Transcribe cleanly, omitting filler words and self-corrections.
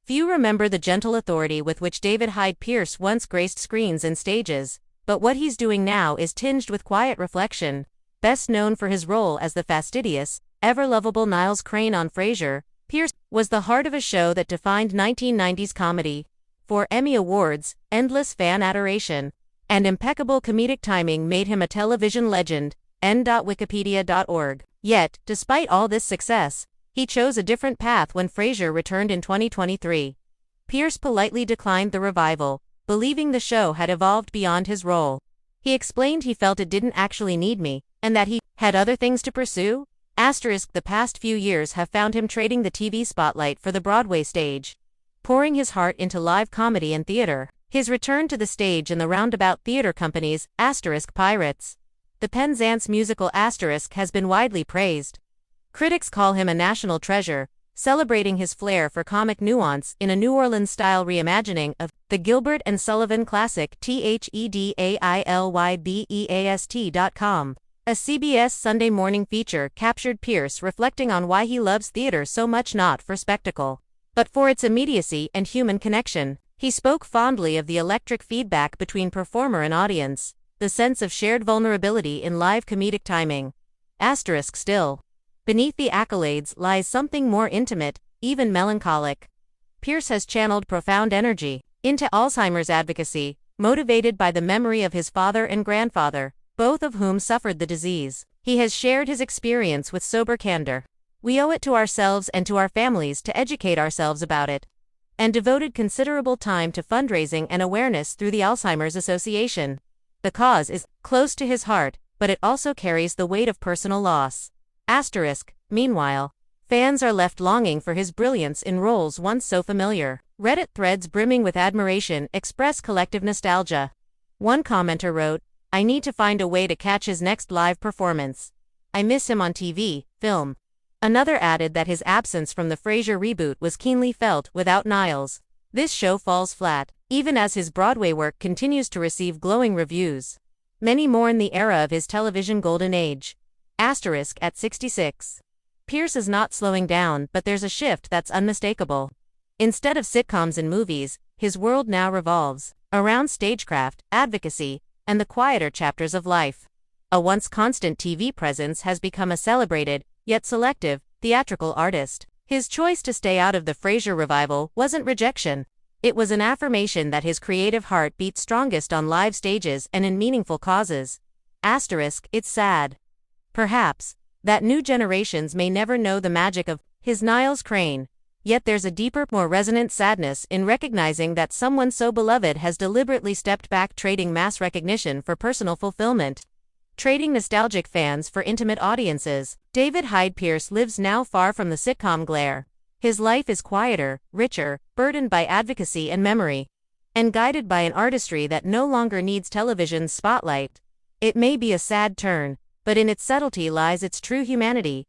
Few remember the gentle authority with which David Hyde Pierce once graced screens and stages, but what he's doing now is tinged with quiet reflection. Best known for his role as the fastidious, ever-lovable Niles Crane on Frasier, Pierce was the heart of a show that defined 1990s comedy. 4 Emmy Awards, endless fan adoration, and impeccable comedic timing made him a television legend. n.wikipedia.org. Yet, despite all this success, he chose a different path when Frasier returned in 2023. Pierce politely declined the revival, believing the show had evolved beyond his role. He explained he felt it didn't actually need me, and that he had other things to pursue. The past few years have found him trading the TV spotlight for the Broadway stage, pouring his heart into live comedy and theater. His return to the stage and the Roundabout Theater Company's Pirates, the Penzance musical has been widely praised. Critics call him a national treasure, celebrating his flair for comic nuance in a New Orleans-style reimagining of the Gilbert and Sullivan classic THEDAILYBEAST.com. A CBS Sunday morning feature captured Pierce reflecting on why he loves theater so much, not for spectacle, but for its immediacy and human connection. He spoke fondly of the electric feedback between performer and audience, the sense of shared vulnerability in live comedic timing. Still, beneath the accolades lies something more intimate, even melancholic. Pierce has channeled profound energy into Alzheimer's advocacy, motivated by the memory of his father and grandfather, both of whom suffered the disease. He has shared his experience with sober candor. We owe it to ourselves and to our families to educate ourselves about it, and devoted considerable time to fundraising and awareness through the Alzheimer's Association. The cause is close to his heart, but it also carries the weight of personal loss. Meanwhile, fans are left longing for his brilliance in roles once so familiar. Reddit threads brimming with admiration express collective nostalgia. One commenter wrote, "I need to find a way to catch his next live performance. I miss him on TV, film." Another added that his absence from the Frasier reboot was keenly felt without Niles. This show falls flat, even as his Broadway work continues to receive glowing reviews. Many mourn the era of his television golden age. At 66. Pierce is not slowing down, but there's a shift that's unmistakable. Instead of sitcoms and movies, his world now revolves around stagecraft, advocacy, and the quieter chapters of life. A once constant TV presence has become a celebrated, yet selective, theatrical artist. His choice to stay out of the Frasier revival wasn't rejection. It was an affirmation that his creative heart beat strongest on live stages and in meaningful causes. It's sad, perhaps, that new generations may never know the magic of his Niles Crane. Yet there's a deeper, more resonant sadness in recognizing that someone so beloved has deliberately stepped back, trading mass recognition for personal fulfillment. Trading nostalgic fans for intimate audiences. David Hyde Pierce lives now far from the sitcom glare. His life is quieter, richer, burdened by advocacy and memory, and guided by an artistry that no longer needs television's spotlight. It may be a sad turn, but in its subtlety lies its true humanity.